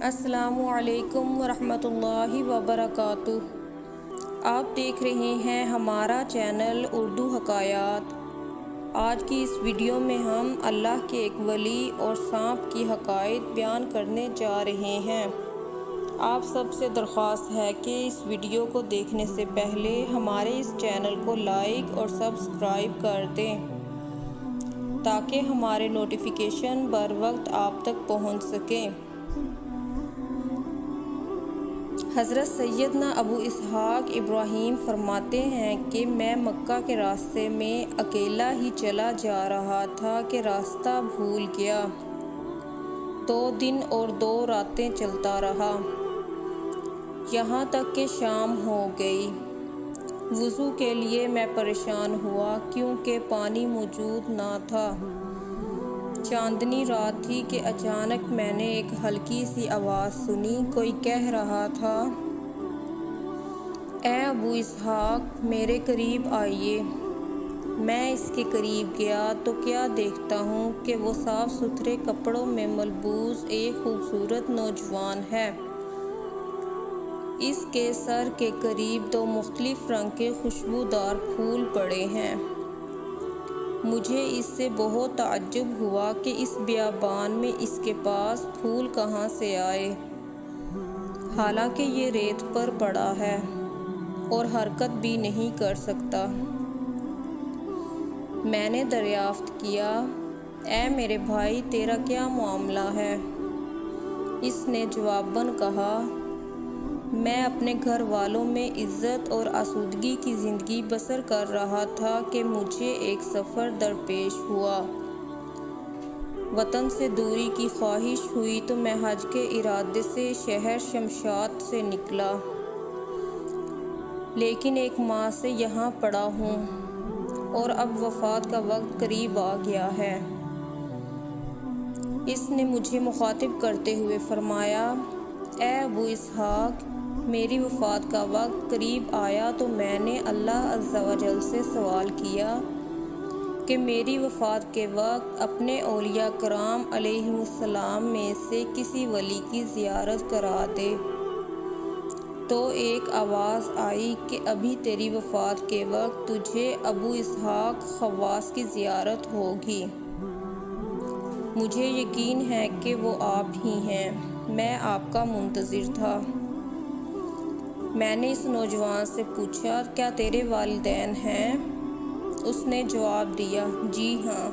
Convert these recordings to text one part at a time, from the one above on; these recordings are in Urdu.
السلام علیکم ورحمۃ اللہ وبرکاتہ۔ آپ دیکھ رہے ہیں ہمارا چینل اردو حکایات۔ آج کی اس ویڈیو میں ہم اللہ کے ایک ولی اور سانپ کی حکایت بیان کرنے جا رہے ہیں۔ آپ سب سے درخواست ہے کہ اس ویڈیو کو دیکھنے سے پہلے ہمارے اس چینل کو لائک اور سبسکرائب کر دیں تاکہ ہمارے نوٹیفیکیشن بر وقت آپ تک پہنچ سکیں۔ حضرت سیدنا ابو اسحاق ابراہیم فرماتے ہیں کہ میں مکہ کے راستے میں اکیلا ہی چلا جا رہا تھا کہ راستہ بھول گیا۔ 2 دن اور 2 راتیں چلتا رہا، یہاں تک کہ شام ہو گئی۔ وضو کے لیے میں پریشان ہوا کیونکہ پانی موجود نہ تھا۔ چاندنی رات تھی کہ اچانک میں نے ایک ہلکی سی آواز سنی، کوئی کہہ رہا تھا، اے ابو اسحاق میرے قریب آئیے۔ میں اس کے قریب گیا تو کیا دیکھتا ہوں کہ وہ صاف ستھرے کپڑوں میں ملبوس ایک خوبصورت نوجوان ہے۔ اس کے سر کے قریب 2 مختلف رنگ کے خوشبودار پھول پڑے ہیں۔ مجھے اس سے بہت تعجب ہوا کہ اس بیابان میں اس کے پاس پھول کہاں سے آئے، حالانکہ یہ ریت پر پڑا ہے اور حرکت بھی نہیں کر سکتا۔ میں نے دریافت کیا، اے میرے بھائی تیرا کیا معاملہ ہے؟ اس نے جواباً کہا، میں اپنے گھر والوں میں عزت اور آسودگی کی زندگی بسر کر رہا تھا کہ مجھے ایک سفر درپیش ہوا۔ وطن سے دوری کی خواہش ہوئی تو میں حج کے ارادے سے شہر شمشاد سے نکلا، لیکن 1 ماہ سے یہاں پڑا ہوں اور اب وفات کا وقت قریب آ گیا ہے۔ اس نے مجھے مخاطب کرتے ہوئے فرمایا، اے ابو اسحاق میری وفات کا وقت قریب آیا تو میں نے اللہ عز و جل سے سوال کیا کہ میری وفات کے وقت اپنے اولیاء کرام علیہم السلام میں سے کسی ولی کی زیارت کرا دے۔ تو ایک آواز آئی کہ ابھی تیری وفات کے وقت تجھے ابو اسحاق خواص کی زیارت ہوگی۔ مجھے یقین ہے کہ وہ آپ ہی ہیں، میں آپ کا منتظر تھا۔ میں نے اس نوجوان سے پوچھا، کیا تیرے والدین ہیں؟ اس نے جواب دیا، جی ہاں،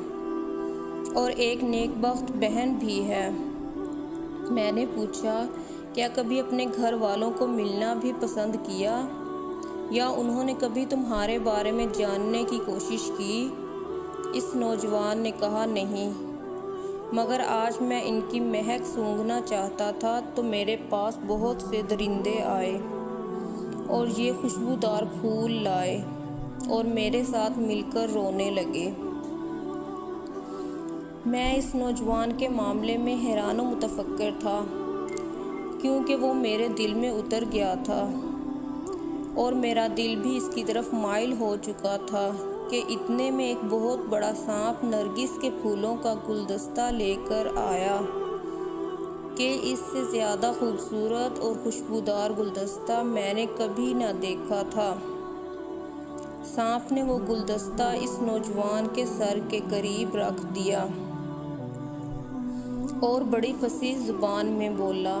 اور ایک نیک بخت بہن بھی ہے۔ میں نے پوچھا، کیا کبھی اپنے گھر والوں کو ملنا بھی پسند کیا یا انہوں نے کبھی تمہارے بارے میں جاننے کی کوشش کی؟ اس نوجوان نے کہا، نہیں، مگر آج میں ان کی مہک سونگھنا چاہتا تھا تو میرے پاس بہت سے درندے آئے اور یہ خوشبودار پھول لائے اور میرے ساتھ مل کر رونے لگے۔ میں اس نوجوان کے معاملے میں حیران و متفکر تھا کیونکہ وہ میرے دل میں اتر گیا تھا اور میرا دل بھی اس کی طرف مائل ہو چکا تھا کہ اتنے میں ایک بہت بڑا سانپ نرگس کے پھولوں کا گلدستہ لے کر آیا کہ اس سے زیادہ خوبصورت اور خوشبودار گلدستہ میں نے کبھی نہ دیکھا تھا۔ سانپ نے وہ گلدستہ اس نوجوان کے سر کے قریب رکھ دیا اور بڑی فصیح زبان میں بولا،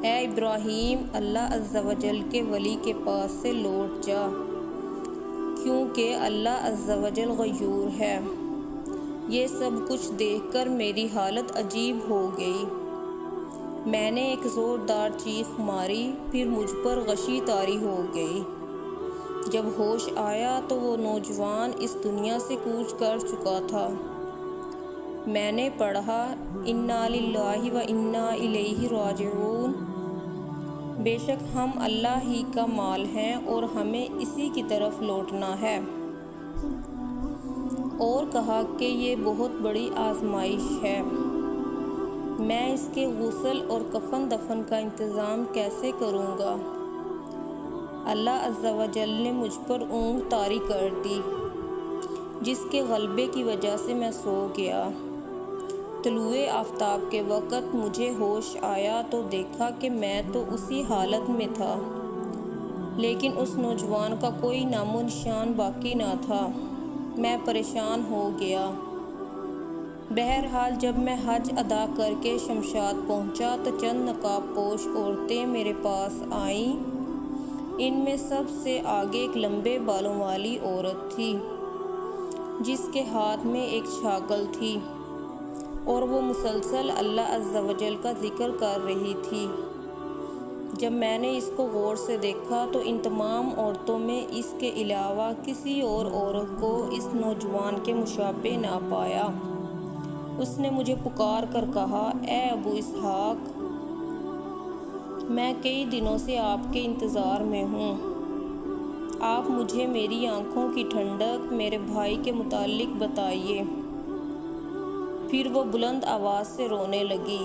اے ابراہیم اللہ عز و جل کے ولی کے پاس سے لوٹ جا، کیونکہ اللہ عز و جل غیور ہے۔ یہ سب کچھ دیکھ کر میری حالت عجیب ہو گئی۔ میں نے ایک زوردار چیخ ماری، پھر مجھ پر غشی طاری ہو گئی۔ جب ہوش آیا تو وہ نوجوان اس دنیا سے کوچ کر چکا تھا۔ میں نے پڑھا، انا للہ و انا الیہ راجعون، بے شک ہم اللہ ہی کا مال ہیں اور ہمیں اسی کی طرف لوٹنا ہے، اور کہا کہ یہ بہت بڑی آزمائش ہے، میں اس کے غسل اور کفن دفن کا انتظام کیسے کروں گا؟ اللہ عز و جل نے مجھ پر اونگ طاری کر دی جس کے غلبے کی وجہ سے میں سو گیا۔ طلوع آفتاب کے وقت مجھے ہوش آیا تو دیکھا کہ میں تو اسی حالت میں تھا، لیکن اس نوجوان کا کوئی نام و نشان باقی نہ تھا۔ میں پریشان ہو گیا۔ بہرحال جب میں حج ادا کر کے شمشاد پہنچا تو چند نقاب پوش عورتیں میرے پاس آئیں۔ ان میں سب سے آگے ایک لمبے بالوں والی عورت تھی جس کے ہاتھ میں ایک چھاگل تھی اور وہ مسلسل اللہ عز و جل کا ذکر کر رہی تھی۔ جب میں نے اس کو غور سے دیکھا تو ان تمام عورتوں میں اس کے علاوہ کسی اور عورت کو اس نوجوان کے مشابہ نہ پایا۔ اس نے مجھے پکار کر کہا، اے ابو اسحاق، میں کئی دنوں سے آپ کے انتظار میں ہوں۔ آپ مجھے میری آنکھوں کی ٹھنڈک میرے بھائی کے متعلق بتائیے۔ پھر وہ بلند آواز سے رونے لگی۔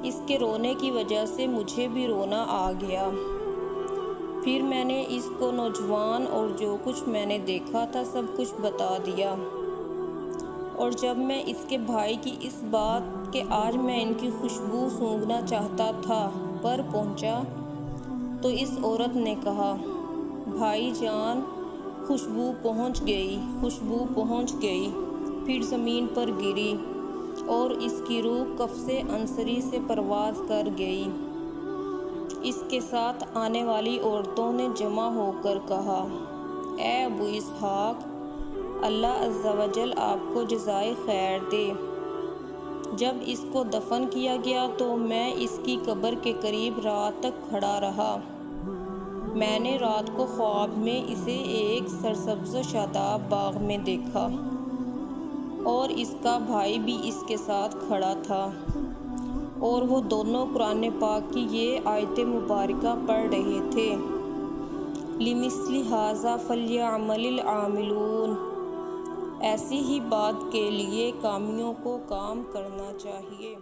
اس کے رونے کی وجہ سے مجھے بھی رونا آ گیا۔ پھر میں نے اس کو نوجوان اور جو کچھ میں نے دیکھا تھا سب کچھ بتا دیا، اور جب میں اس کے بھائی کی اس بات کہ آج میں ان کی خوشبو سونگھنا چاہتا تھا پر پہنچا تو اس عورت نے کہا، بھائی جان، خوشبو پہنچ گئی۔ پھر زمین پر گری اور اس کی روح قفس عنصری سے پرواز کر گئی۔ اس کے ساتھ آنے والی عورتوں نے جمع ہو کر کہا، اے ابو اسحاق، اللہ عز و جل آپ کو جزائے خیر دے۔ جب اس کو دفن کیا گیا تو میں اس کی قبر کے قریب رات تک کھڑا رہا۔ میں نے رات کو خواب میں اسے ایک سرسبز و شاداب باغ میں دیکھا اور اس کا بھائی بھی اس کے ساتھ کھڑا تھا، اور وہ دونوں قرآن پاک کی یہ آیت مبارکہ پڑھ رہے تھے، لِمِثْلِ هَٰذَا فَلْيَعْمَلِ الْعَامِلُونَ۔ ایسی ہی بات کے لیے کامیوں کو کام کرنا چاہیے۔